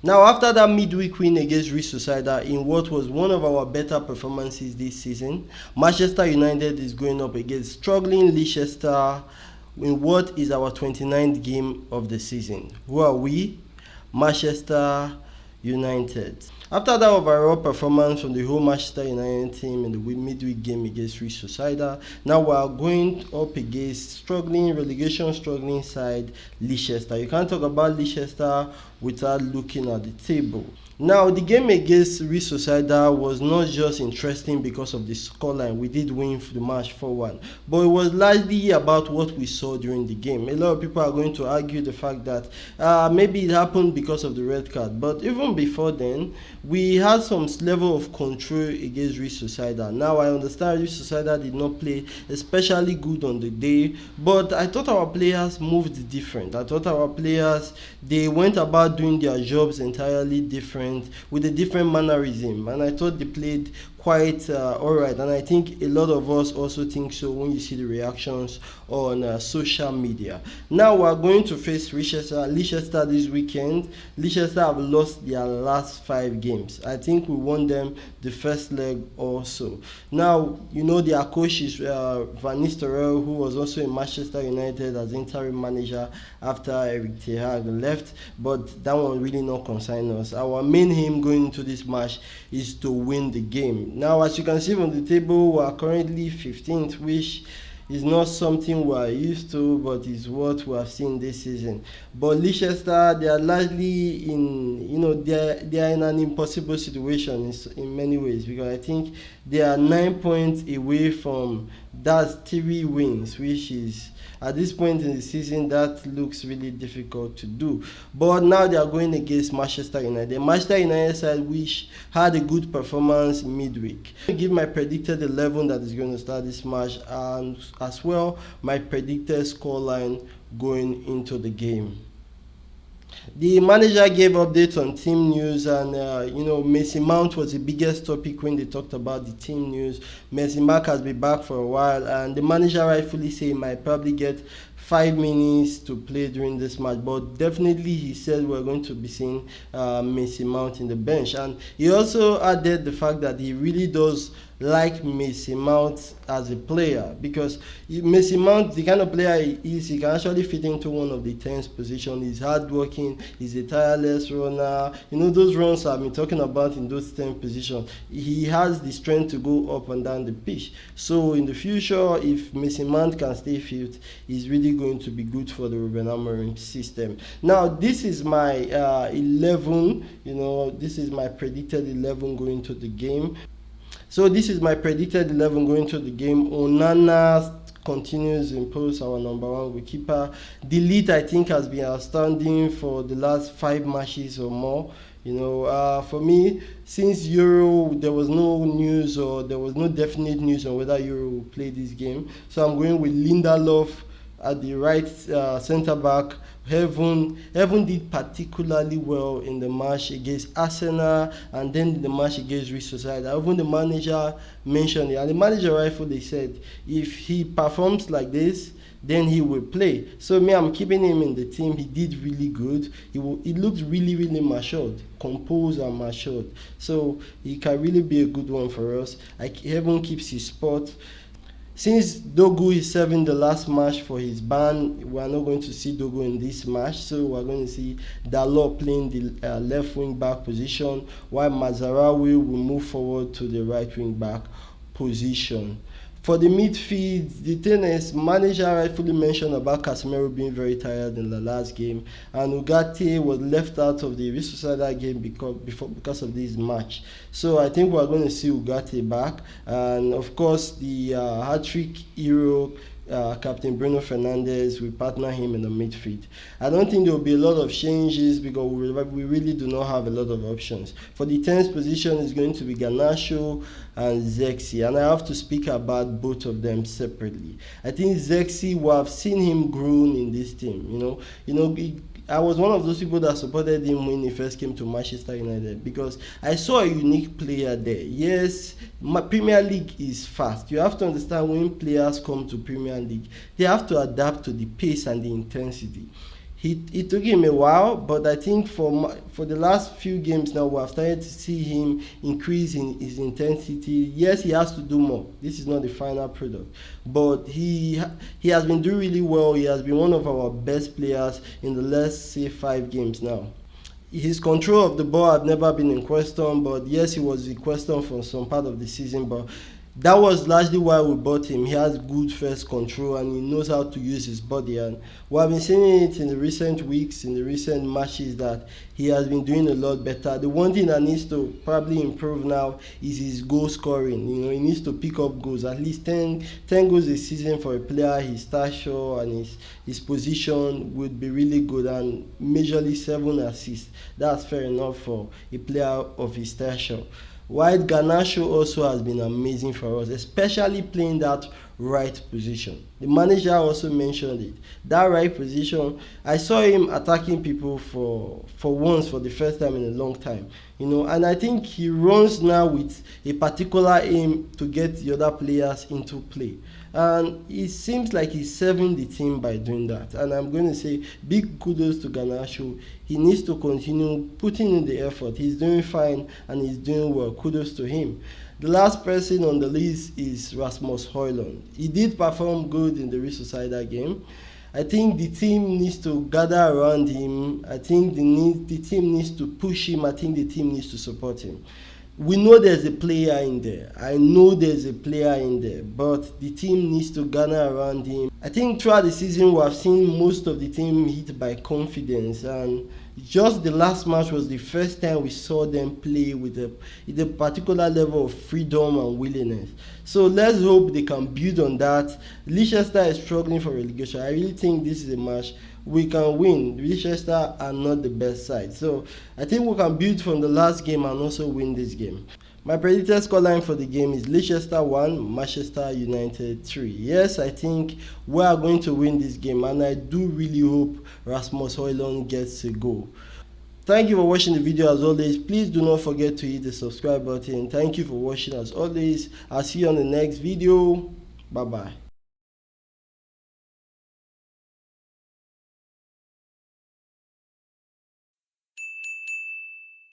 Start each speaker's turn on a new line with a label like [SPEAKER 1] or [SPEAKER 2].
[SPEAKER 1] Now, after that midweek win against Real Sociedad in what was one of our better performances this season, Manchester United is going up against struggling Leicester in what is our 29th game of the season. Who are we? Manchester United. After that overall performance from the whole Manchester United team in the midweek game against Real Sociedad, now we are going up against relegation struggling side Leicester. You can't talk about Leicester without looking at the table. Now, the game against Real Sociedad was not just interesting because of the scoreline. We did win the match 4-1, but it was largely about what we saw during the game. A lot of people are going to argue the fact that maybe it happened because of the red card, but even before then, we had some level of control against Real Sociedad. Now, I understand Real Sociedad did not play especially good on the day, but I thought our players moved different. I thought our players, they went about doing their jobs entirely different, with a different mannerism, and I thought they played quite alright, and I think a lot of us also think so when you see the reactions on social media. Now we are going to face Leicester this weekend. Leicester have lost their last 5 games. I think we won them the first leg also. Now, you know, their coach is Van Nistelrooy, who was also in Manchester United as interim manager after Eric Ten Hag left, but that one really not concern us. Our main aim going into this match is to win the game. Now, as you can see from the table, we are currently 15th, which is not something we are used to, but is what we have seen this season. But Leicester, they are largely they are in an impossible situation in many ways, because I think they are 9 points away from that 3 wins, which is, at this point in the season, that looks really difficult to do. But now they are going against Manchester United. Manchester United side, which had a good performance midweek. I give my predicted 11 that is going to start this match, and as well my predicted scoreline going into the game. The manager gave updates on team news, and Mason Mount was the biggest topic when they talked about the team news. Mason Mount has been back for a while, and the manager rightfully say he might probably get 5 minutes to play during this match, but definitely he said we're going to be seeing Mason Mount in the bench. And he also added the fact that he really does like Mason Mount as a player, because Mason Mount, the kind of player he is, he can actually fit into one of the 10th position. He's hardworking, he's a tireless runner. You know, those runs I've been talking about in those 10th positions, he has the strength to go up and down the pitch. So in the future, if Mason Mount can stay fit, he's really going to be good for the Ruben Amorim system. Now, this is my 11, this is my predicted 11 going to the game. So this is my predicted 11 going to the game. Onana continues in post, our number 1 goalkeeper. Delete, I think, has been outstanding for the last 5 matches or more. For me, since Euro, there was no news, or there was no definite news on whether Euro will play this game. So I'm going with Lindelof at the right centre back. Heaven did particularly well in the match against Arsenal, and then the match against Real Sociedad. Even the manager mentioned it, and the manager rightfully said if he performs like this, then he will play. So I'm keeping him in the team. He did really good. He looked really, really matured, composed and matured. So he can really be a good one for us. Heaven keeps his spot. Since Dogu is serving the last match for his ban, we are not going to see Dogu in this match, so we are going to see Dalot playing the left wing back position, while Mazarawi will move forward to the right wing back position. For the midfield, the thing is, manager rightfully mentioned about Casemiro being very tired in the last game, and Ugarte was left out of the Real Sociedad game because of this match. So I think we're going to see Ugarte back, and of course the hat-trick hero, Captain Bruno Fernandes, we partner him in the midfield. I don't think there will be a lot of changes because we really do not have a lot of options. For the 10th position is going to be Garnacho and Zexi, and I have to speak about both of them separately. I think Zexi, we have seen him grown in this team. I was one of those people that supported him when he first came to Manchester United, because I saw a unique player there. Yes, Premier League is fast. You have to understand, when players come to Premier League, they have to adapt to the pace and the intensity. It took him a while, but I think for the last few games now, we have started to see him increase in his intensity. Yes, he has to do more. This is not the final product, but he has been doing really well. He has been one of our best players in the last, say, 5 games now. His control of the ball had never been in question, but yes, he was in question for some part of the season, but that was largely why we bought him. He has good first control and he knows how to use his body, and we have been seeing it in the recent weeks, in the recent matches, that he has been doing a lot better. The one thing that needs to probably improve now is his goal scoring. He needs to pick up goals, at least 10 goals a season for a player his stature and his position would be really good, and majorly 7 assists. That's fair enough for a player of his stature. While Garnacho also has been amazing for us, especially playing that right position. The manager also mentioned it. That right position, I saw him attacking people for once, for the first time in a long time. And I think he runs now with a particular aim to get the other players into play. And it seems like he's serving the team by doing that. And I'm going to say big kudos to Garnacho. He needs to continue putting in the effort. He's doing fine and he's doing well. Kudos to him. The last person on the list is Rasmus Højlund. He did perform good in the Sociedad game. I think the team needs to gather around him. I think the team needs to push him. I think the team needs to support him. We know there's a player in there. I know there's a player in there, but the team needs to gather around him. I think throughout the season we have seen most of the team hit by confidence, and just the last match was the first time we saw them play with a particular level of freedom and willingness. So let's hope they can build on that. Leicester is struggling for relegation. I really think this is a match we can win. Leicester are not the best side, so I think we can build from the last game and also win this game. My predicted scoreline for the game is Leicester 1, Manchester United 3. Yes, I think we are going to win this game, and I do really hope Rasmus Højlund gets a goal. Thank you for watching the video as always. Please do not forget to hit the subscribe button. Thank you for watching as always. I'll see you on the next video. Bye bye.